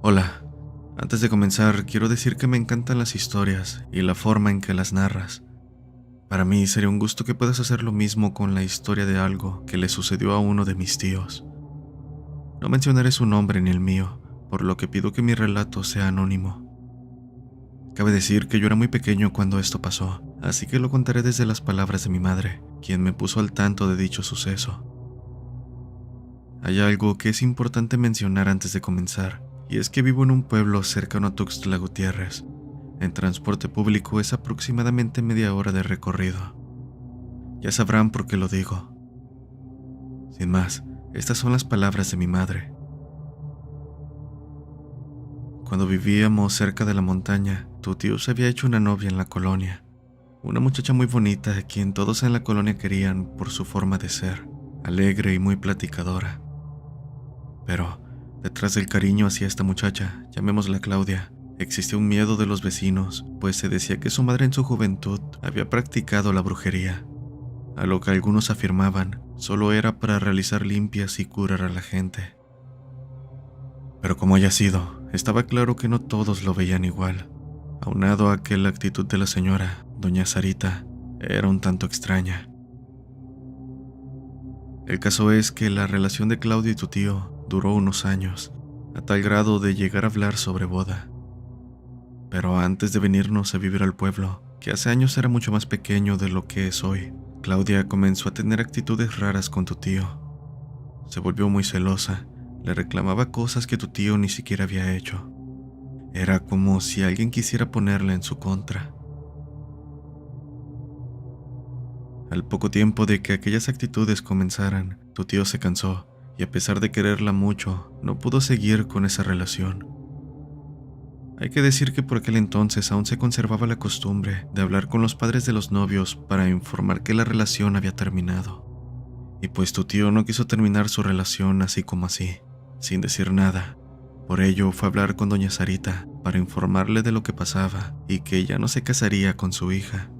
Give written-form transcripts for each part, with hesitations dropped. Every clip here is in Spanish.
Hola, antes de comenzar quiero decir que me encantan las historias y la forma en que las narras. Para mí sería un gusto que puedas hacer lo mismo con la historia de algo que le sucedió a uno de mis tíos. No mencionaré su nombre ni el mío, por lo que pido que mi relato sea anónimo. Cabe decir que yo era muy pequeño cuando esto pasó, así que lo contaré desde las palabras de mi madre, quien me puso al tanto de dicho suceso. Hay algo que es importante mencionar antes de comenzar, y es que vivo en un pueblo cercano a Tuxtla Gutiérrez. En transporte público es aproximadamente media hora de recorrido. Ya sabrán por qué lo digo. Sin más, estas son las palabras de mi madre. Cuando vivíamos cerca de la montaña, tu tío se había hecho una novia en la colonia. Una muchacha muy bonita, a quien todos en la colonia querían por su forma de ser, alegre y muy platicadora. Pero, detrás del cariño hacia esta muchacha, llamémosla Claudia, existía un miedo de los vecinos, pues se decía que su madre en su juventud había practicado la brujería, a lo que algunos afirmaban solo era para realizar limpias y curar a la gente. Pero como haya sido, estaba claro que no todos lo veían igual, aunado a que la actitud de la señora, doña Sarita, era un tanto extraña. El caso es que la relación de Claudio y tu tío duró unos años, a tal grado de llegar a hablar sobre boda. Pero antes de venirnos a vivir al pueblo, que hace años era mucho más pequeño de lo que es hoy, Claudia comenzó a tener actitudes raras con tu tío. Se volvió muy celosa, le reclamaba cosas que tu tío ni siquiera había hecho. Era como si alguien quisiera ponerla en su contra. Al poco tiempo de que aquellas actitudes comenzaran, tu tío se cansó y a pesar de quererla mucho, no pudo seguir con esa relación. Hay que decir que por aquel entonces aún se conservaba la costumbre de hablar con los padres de los novios para informar que la relación había terminado. Y pues tu tío no quiso terminar su relación así como así, sin decir nada. Por ello fue a hablar con doña Sarita para informarle de lo que pasaba y que ella no se casaría con su hija.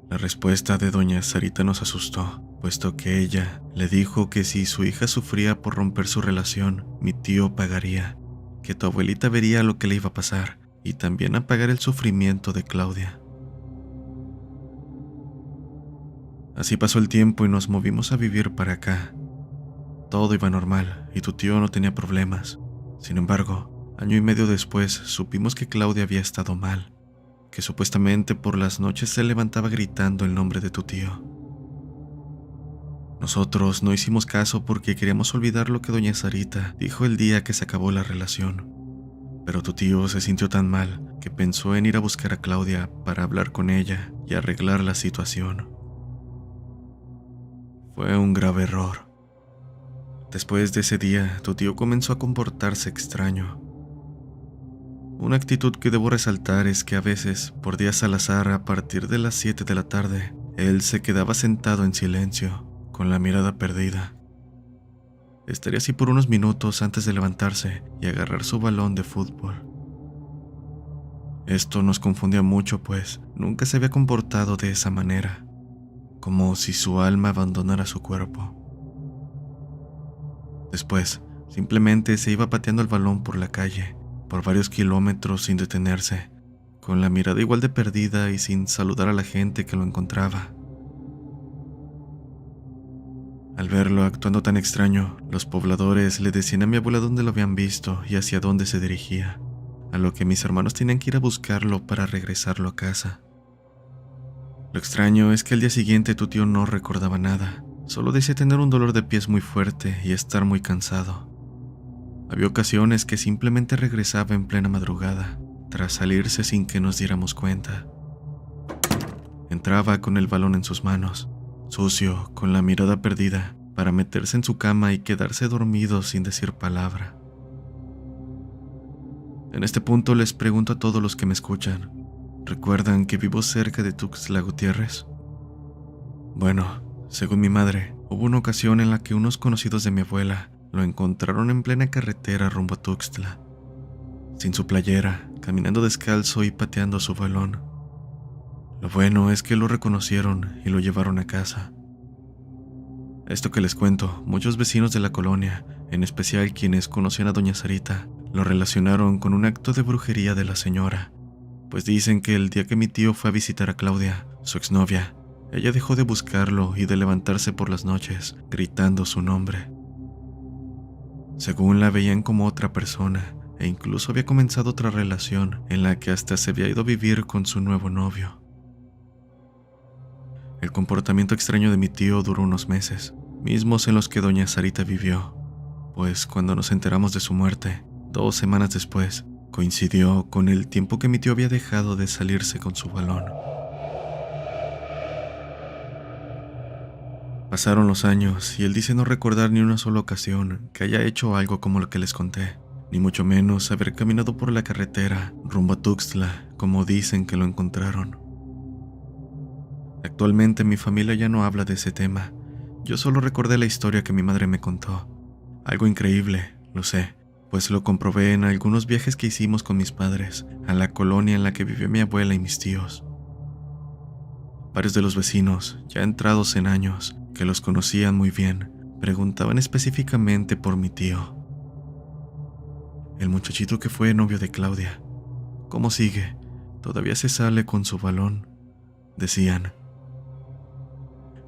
La respuesta de doña Sarita nos asustó, puesto que ella le dijo que si su hija sufría por romper su relación, mi tío pagaría, que tu abuelita vería lo que le iba a pasar y también a pagar el sufrimiento de Claudia. Así pasó el tiempo y nos movimos a vivir para acá. Todo iba normal y tu tío no tenía problemas. Sin embargo, año y medio después supimos que Claudia había estado mal, que supuestamente por las noches se levantaba gritando el nombre de tu tío. Nosotros no hicimos caso porque queríamos olvidar lo que doña Sarita dijo el día que se acabó la relación. Pero tu tío se sintió tan mal que pensó en ir a buscar a Claudia para hablar con ella y arreglar la situación. Fue un grave error. Después de ese día, tu tío comenzó a comportarse extraño. Una actitud que debo resaltar es que a veces, por días al azar, a partir de las 7 de la tarde, él se quedaba sentado en silencio, con la mirada perdida. Estaría así por unos minutos antes de levantarse y agarrar su balón de fútbol. Esto nos confundía mucho, pues nunca se había comportado de esa manera, como si su alma abandonara su cuerpo. Después, simplemente se iba pateando el balón por la calle, por varios kilómetros sin detenerse, con la mirada igual de perdida y sin saludar a la gente que lo encontraba. Al verlo actuando tan extraño, los pobladores le decían a mi abuela dónde lo habían visto y hacia dónde se dirigía, a lo que mis hermanos tenían que ir a buscarlo para regresarlo a casa. Lo extraño es que al día siguiente tu tío no recordaba nada, solo decía tener un dolor de pies muy fuerte y estar muy cansado. Había ocasiones que simplemente regresaba en plena madrugada, tras salirse sin que nos diéramos cuenta. Entraba con el balón en sus manos, sucio, con la mirada perdida, para meterse en su cama y quedarse dormido sin decir palabra. En este punto les pregunto a todos los que me escuchan, ¿recuerdan que vivo cerca de Tuxtla Gutiérrez? Bueno, según mi madre, hubo una ocasión en la que unos conocidos de mi abuela lo encontraron en plena carretera rumbo a Tuxtla, sin su playera, caminando descalzo y pateando su balón. Lo bueno es que lo reconocieron y lo llevaron a casa. Esto que les cuento, muchos vecinos de la colonia, en especial quienes conocían a doña Sarita, lo relacionaron con un acto de brujería de la señora, pues dicen que el día que mi tío fue a visitar a Claudia, su exnovia, ella dejó de buscarlo y de levantarse por las noches, gritando su nombre. Según la veían como otra persona, e incluso había comenzado otra relación en la que hasta se había ido a vivir con su nuevo novio. El comportamiento extraño de mi tío duró unos meses, mismos en los que doña Sarita vivió, pues cuando nos enteramos de su muerte, 2 semanas después, coincidió con el tiempo que mi tío había dejado de salirse con su balón. Pasaron los años y él dice no recordar ni una sola ocasión que haya hecho algo como lo que les conté, ni mucho menos haber caminado por la carretera rumbo a Tuxtla, como dicen que lo encontraron. Actualmente mi familia ya no habla de ese tema. Yo solo recordé la historia que mi madre me contó. Algo increíble, lo sé, pues lo comprobé en algunos viajes que hicimos con mis padres a la colonia en la que vivió mi abuela y mis tíos. Varios de los vecinos, ya entrados en años, que los conocían muy bien, preguntaban específicamente por mi tío. El muchachito que fue novio de Claudia. ¿Cómo sigue? ¿Todavía se sale con su balón?, decían.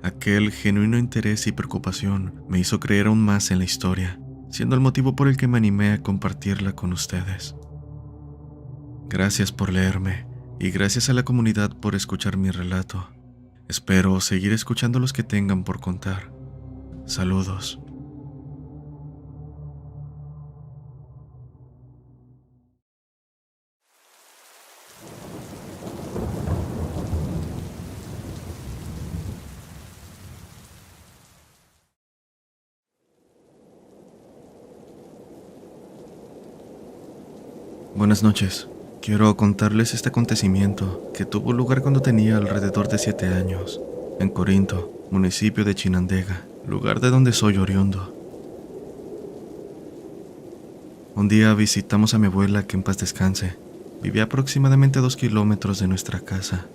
Aquel genuino interés y preocupación me hizo creer aún más en la historia, siendo el motivo por el que me animé a compartirla con ustedes. Gracias por leerme y gracias a la comunidad por escuchar mi relato. Espero seguir escuchando los que tengan por contar. Saludos. Buenas noches. Quiero contarles este acontecimiento que tuvo lugar cuando tenía alrededor de 7 años, en Corinto, municipio de Chinandega, lugar de donde soy oriundo. Un día visitamos a mi abuela, que en paz descanse. Vivía aproximadamente a 2 kilómetros de nuestra casa.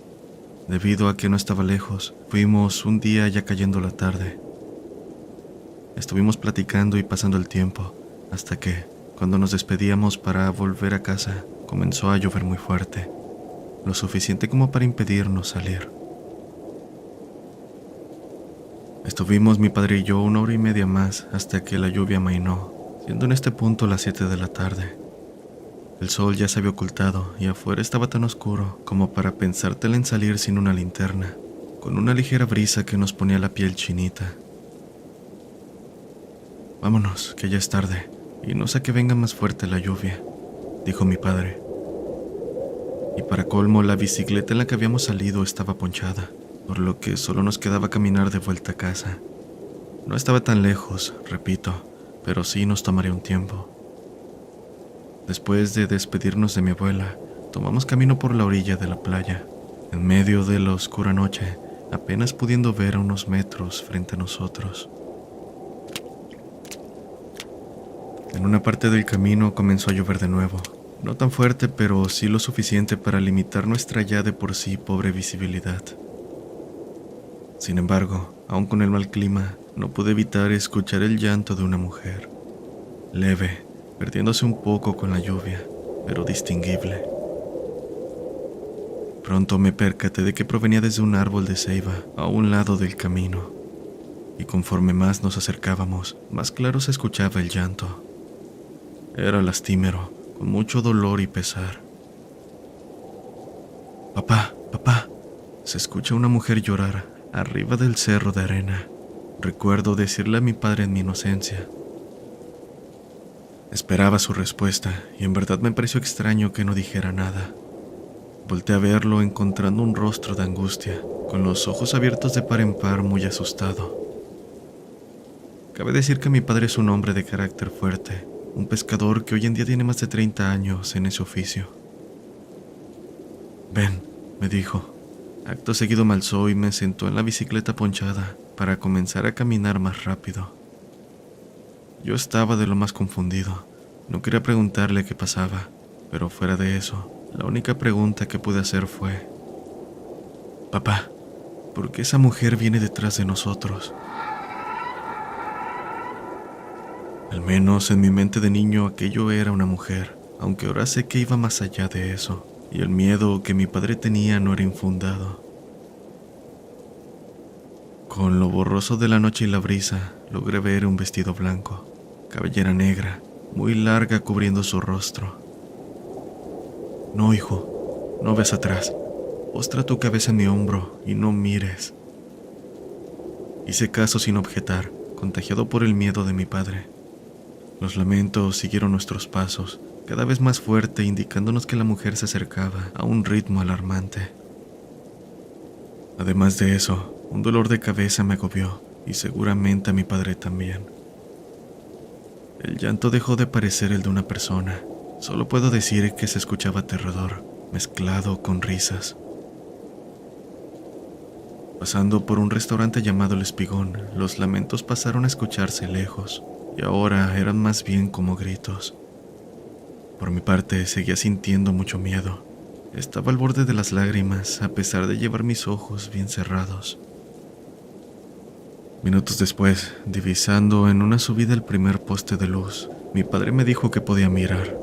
Debido a que no estaba lejos, fuimos un día ya cayendo la tarde. Estuvimos platicando y pasando el tiempo, hasta que, cuando nos despedíamos para volver a casa, comenzó a llover muy fuerte, lo suficiente como para impedirnos salir. Estuvimos mi padre y yo 1 hora y media más hasta que la lluvia amainó, siendo en este punto las 7 de la tarde. El sol ya se había ocultado y afuera estaba tan oscuro como para pensártela en salir sin una linterna, con una ligera brisa que nos ponía la piel chinita. Vámonos, que ya es tarde, y no sea que venga más fuerte la lluvia, dijo mi padre. Y para colmo, la bicicleta en la que habíamos salido estaba ponchada, por lo que solo nos quedaba caminar de vuelta a casa. No estaba tan lejos, repito, pero sí nos tomaría un tiempo. Después de despedirnos de mi abuela, tomamos camino por la orilla de la playa, en medio de la oscura noche, apenas pudiendo ver a unos metros frente a nosotros. En una parte del camino comenzó a llover de nuevo, no tan fuerte, pero sí lo suficiente para limitar nuestra ya de por sí pobre visibilidad. Sin embargo, aun con el mal clima, no pude evitar escuchar el llanto de una mujer, leve, perdiéndose un poco con la lluvia, pero distinguible. Pronto me percaté de que provenía desde un árbol de ceiba a un lado del camino, y conforme más nos acercábamos, más claro se escuchaba el llanto. Era lastimero, con mucho dolor y pesar. Papá, papá, se escucha una mujer llorar arriba del cerro de arena. Recuerdo decirle a mi padre en mi inocencia. Esperaba su respuesta y en verdad me pareció extraño que no dijera nada. Volté a verlo encontrando un rostro de angustia, con los ojos abiertos de par en par, muy asustado. Cabe decir que mi padre es un hombre de carácter fuerte, un pescador que hoy en día tiene más de 30 años en ese oficio. Ven, me dijo. Acto seguido me alzó y me sentó en la bicicleta ponchada para comenzar a caminar más rápido. Yo estaba de lo más confundido. No quería preguntarle qué pasaba, pero fuera de eso, la única pregunta que pude hacer fue: Papá, ¿por qué esa mujer viene detrás de nosotros? Al menos en mi mente de niño aquello era una mujer, aunque ahora sé que iba más allá de eso, y el miedo que mi padre tenía no era infundado. Con lo borroso de la noche y la brisa, logré ver un vestido blanco, cabellera negra, muy larga cubriendo su rostro. No, hijo, no ves atrás. Postra tu cabeza en mi hombro y no mires. Hice caso sin objetar, contagiado por el miedo de mi padre. Los lamentos siguieron nuestros pasos, cada vez más fuerte, indicándonos que la mujer se acercaba a un ritmo alarmante. Además de eso, un dolor de cabeza me agobió, y seguramente a mi padre también. El llanto dejó de parecer el de una persona. Solo puedo decir que se escuchaba aterrador, mezclado con risas. Pasando por un restaurante llamado El Espigón, los lamentos pasaron a escucharse lejos, y ahora eran más bien como gritos. Por mi parte, seguía sintiendo mucho miedo. Estaba al borde de las lágrimas, a pesar de llevar mis ojos bien cerrados. Minutos después, divisando en una subida el primer poste de luz, mi padre me dijo que podía mirar.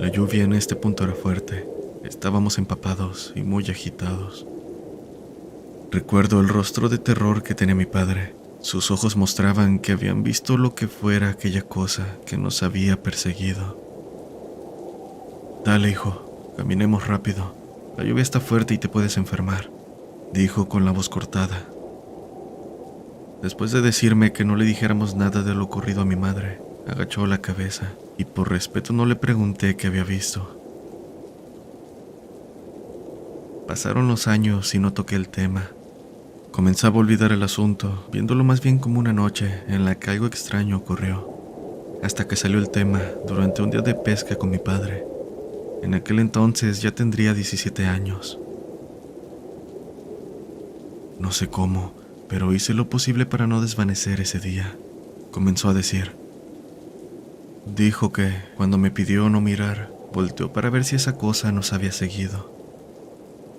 La lluvia en este punto era fuerte. Estábamos empapados y muy agitados. Recuerdo el rostro de terror que tenía mi padre. Sus ojos mostraban que habían visto lo que fuera aquella cosa que nos había perseguido. Dale, hijo, caminemos rápido. La lluvia está fuerte y te puedes enfermar, dijo con la voz cortada. Después de decirme que no le dijéramos nada de lo ocurrido a mi madre, agachó la cabeza y por respeto no le pregunté qué había visto. Pasaron los años y no toqué el tema. Comenzaba a olvidar el asunto, viéndolo más bien como una noche en la que algo extraño ocurrió, hasta que salió el tema durante un día de pesca con mi padre. En aquel entonces ya tendría 17 años. No sé cómo, pero hice lo posible para no desvanecer ese día. Comenzó a decir. Dijo que, cuando me pidió no mirar, volteó para ver si esa cosa nos había seguido.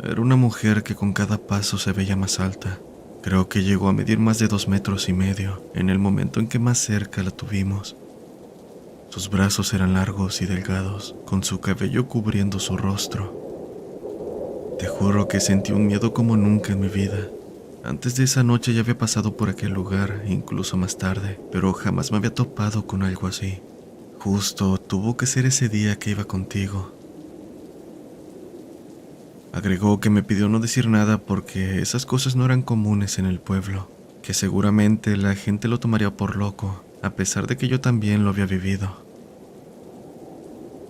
Era una mujer que con cada paso se veía más alta. Creo que llegó a medir más de 2,5 metros en el momento en que más cerca la tuvimos. Sus brazos eran largos y delgados, con su cabello cubriendo su rostro. Te juro que sentí un miedo como nunca en mi vida. Antes de esa noche ya había pasado por aquel lugar, incluso más tarde, pero jamás me había topado con algo así. Justo tuvo que ser ese día que iba contigo. Agregó que me pidió no decir nada porque esas cosas no eran comunes en el pueblo, que seguramente la gente lo tomaría por loco, a pesar de que yo también lo había vivido.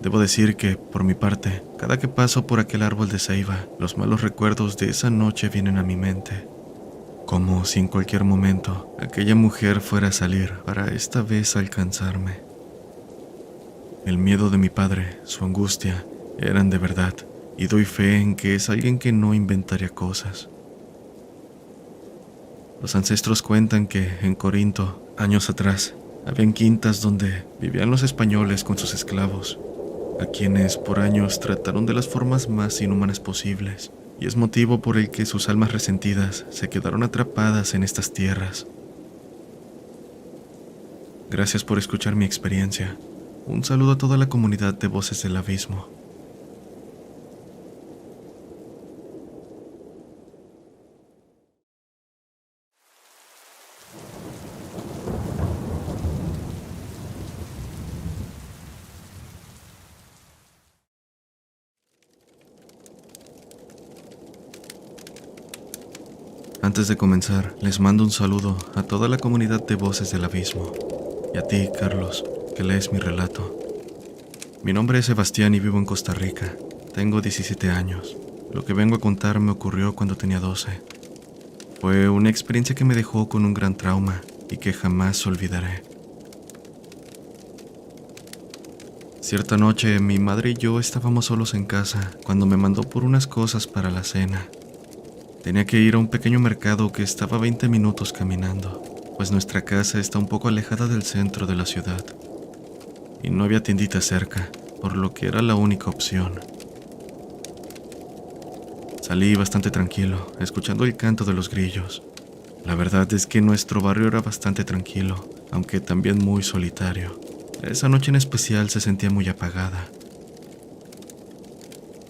Debo decir que, por mi parte, cada que paso por aquel árbol de ceiba, los malos recuerdos de esa noche vienen a mi mente. Como si en cualquier momento aquella mujer fuera a salir para esta vez alcanzarme. El miedo de mi padre, su angustia, eran de verdad. Y doy fe en que es alguien que no inventaría cosas. Los ancestros cuentan que, en Corinto, años atrás, habían quintas donde vivían los españoles con sus esclavos, a quienes por años trataron de las formas más inhumanas posibles, y es motivo por el que sus almas resentidas se quedaron atrapadas en estas tierras. Gracias por escuchar mi experiencia. Un saludo a toda la comunidad de Voces del Abismo. Antes de comenzar, les mando un saludo a toda la comunidad de Voces del Abismo y a ti, Carlos, que lees mi relato. Mi nombre es Sebastián y vivo en Costa Rica. Tengo 17 años. Lo que vengo a contar me ocurrió cuando tenía 12. Fue una experiencia que me dejó con un gran trauma y que jamás olvidaré. Cierta noche, mi madre y yo estábamos solos en casa cuando me mandó por unas cosas para la cena. Tenía que ir a un pequeño mercado que estaba a 20 minutos caminando. pues nuestra casa está un poco alejada del centro de la ciudad y no había tiendita cerca, por lo que era la única opción. Salí bastante tranquilo, escuchando el canto de los grillos. La verdad es que nuestro barrio era bastante tranquilo, aunque también muy solitario. Esa noche en especial se sentía muy apagada.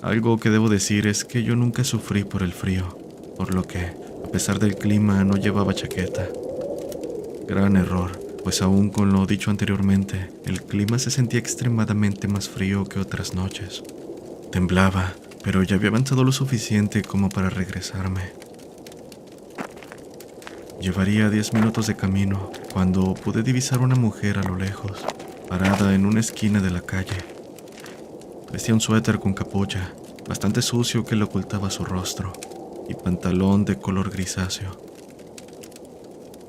Algo que debo decir es que yo nunca sufrí por el frío, por lo que, a pesar del clima, no llevaba chaqueta. Gran error, pues aún con lo dicho anteriormente, el clima se sentía extremadamente más frío que otras noches. Temblaba, pero ya había avanzado lo suficiente como para regresarme. Llevaría 10 minutos de camino cuando pude divisar una mujer a lo lejos, parada en una esquina de la calle. Vestía un suéter con capucha, bastante sucio que le ocultaba su rostro, y pantalón de color grisáceo.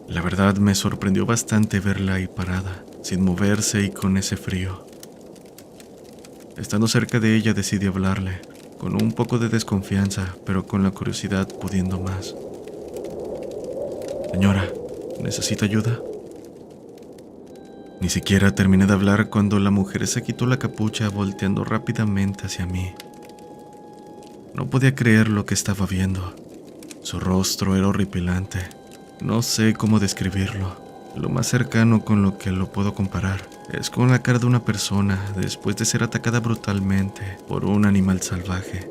La verdad me sorprendió bastante verla ahí parada, sin moverse y con ese frío. Estando cerca de ella decidí hablarle, con un poco de desconfianza, pero con la curiosidad pudiendo más. Señora, ¿necesita ayuda? Ni siquiera terminé de hablar cuando la mujer se quitó la capucha volteando rápidamente hacia mí. No podía creer lo que estaba viendo. Su rostro era horripilante. No sé cómo describirlo. Lo más cercano con lo que lo puedo comparar es con la cara de una persona después de ser atacada brutalmente por un animal salvaje.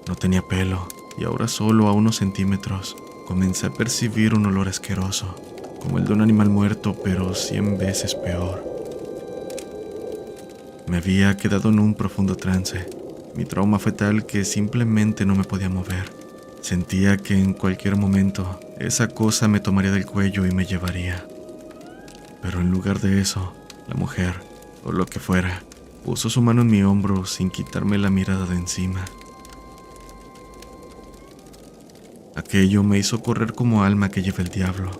No tenía pelo y ahora solo a unos centímetros comencé a percibir un olor asqueroso, como el de un animal muerto, pero 100 veces peor. Me había quedado en un profundo trance. Mi trauma fue tal que simplemente no me podía mover. Sentía que en cualquier momento esa cosa me tomaría del cuello y me llevaría. Pero en lugar de eso, la mujer, o lo que fuera, puso su mano en mi hombro sin quitarme la mirada de encima. Aquello me hizo correr como alma que lleva el diablo.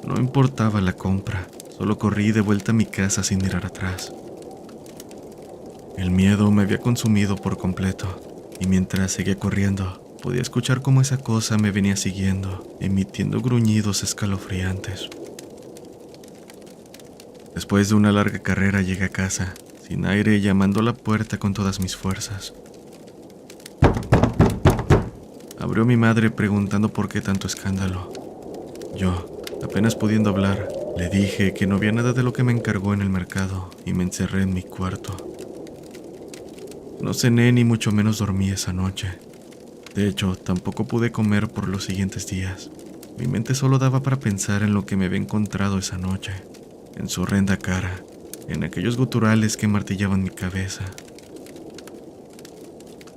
No importaba la compra, solo corrí de vuelta a mi casa sin mirar atrás. El miedo me había consumido por completo, y mientras seguía corriendo, podía escuchar cómo esa cosa me venía siguiendo, emitiendo gruñidos escalofriantes. Después de una larga carrera llegué a casa, sin aire, llamando a la puerta con todas mis fuerzas. Abrió mi madre preguntando por qué tanto escándalo. Yo, apenas pudiendo hablar, le dije que no había nada de lo que me encargó en el mercado y me encerré en mi cuarto. No cené ni mucho menos dormí esa noche. De hecho, tampoco pude comer por los siguientes días. Mi mente solo daba para pensar en lo que me había encontrado esa noche, en su horrenda cara, en aquellos guturales que martillaban mi cabeza.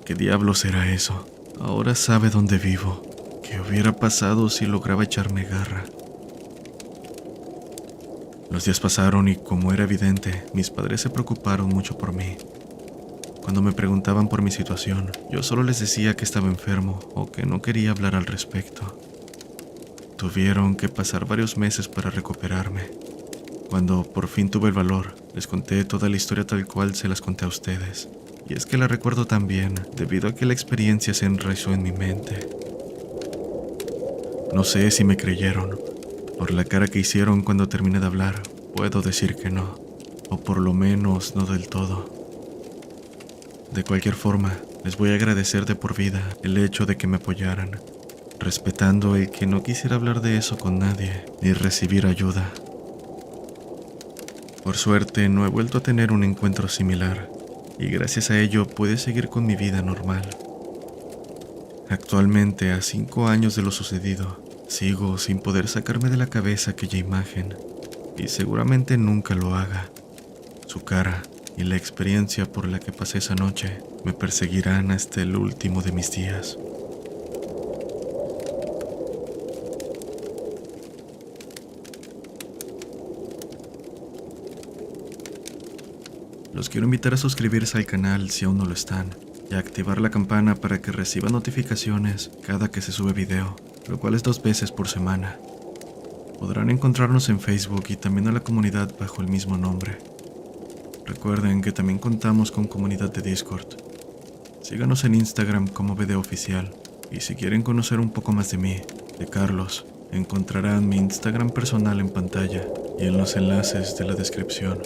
¿Qué diablos era eso? Ahora sabe dónde vivo. ¿Qué hubiera pasado si lograba echarme garra? Los días pasaron y, como era evidente, mis padres se preocuparon mucho por mí. Cuando me preguntaban por mi situación, yo solo les decía que estaba enfermo o que no quería hablar al respecto. Tuvieron que pasar varios meses para recuperarme. Cuando por fin tuve el valor, les conté toda la historia tal cual se las conté a ustedes. Y es que la recuerdo tan bien, debido a que la experiencia se enraizó en mi mente. No sé si me creyeron. Por la cara que hicieron cuando terminé de hablar, puedo decir que no. O por lo menos no del todo. De cualquier forma, les voy a agradecer de por vida el hecho de que me apoyaran, respetando el que no quisiera hablar de eso con nadie, ni recibir ayuda. Por suerte, no he vuelto a tener un encuentro similar, y gracias a ello pude seguir con mi vida normal. Actualmente, a 5 años de lo sucedido, sigo sin poder sacarme de la cabeza aquella imagen, y seguramente nunca lo haga. Su cara y la experiencia por la que pasé esa noche me perseguirán hasta el último de mis días. Los quiero invitar a suscribirse al canal si aún no lo están, y a activar la campana para que reciban notificaciones cada que se sube video, lo cual es 2 veces por semana. Podrán encontrarnos en Facebook y también a la comunidad bajo el mismo nombre. Recuerden que también contamos con comunidad de Discord. Síganos en Instagram como VDOficial, y si quieren conocer un poco más de mí, de Carlos, Encontrarán mi Instagram personal en pantalla y en los enlaces de la descripción.